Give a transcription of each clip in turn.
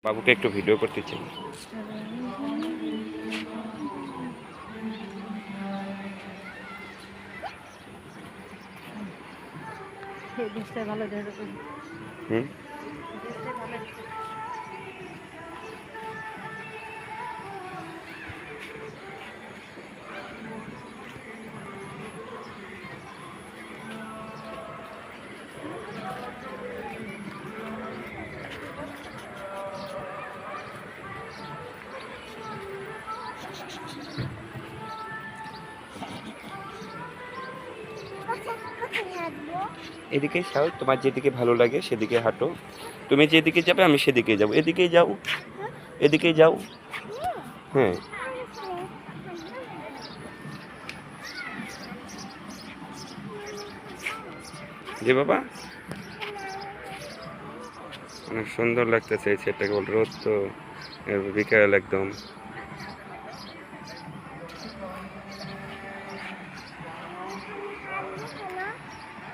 বাবুকে একটু ভিডিও করতে চাই। হুম, এদিকে যাও, তোমার যেদিকে ভালো লাগে সেদিকে হাঁটো। তুমি যেদিকে যাবে আমি সেদিকে যাবো। এদিকেই যাও, এদিকেই যাও। হ্যাঁ, যে বাবা অনেক সুন্দর লাগতেছে এই ছেলেটাকে। বল রোদ তো বিকেল একদম।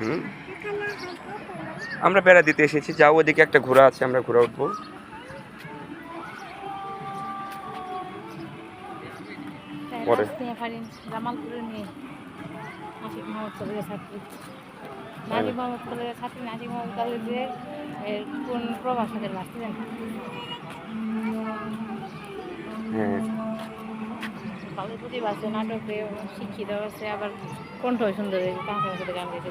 হুম, আমরা বেড়া দিতে এসেছি। যাও, ওদিকে একটা ঘোড়া আছে, আমরা ঘোড়া উঠবো। পরে জামালপুরে নিয়ে নাসিক মোহাম্মদ কলেজের ছাত্রী হ্যাঁ, নাসিক মোহাম্মদ কলেজের ছাত্রী নাসিক মোহাম্মদ কলেজে কোন প্রভাষকের বাঁচতেন হ্যাঁ, কলেজ প্রতি বাসে নাটকে শিক্ষিত আছে আবার কণ্ঠ সুন্দর কাঁচা গান গেছে।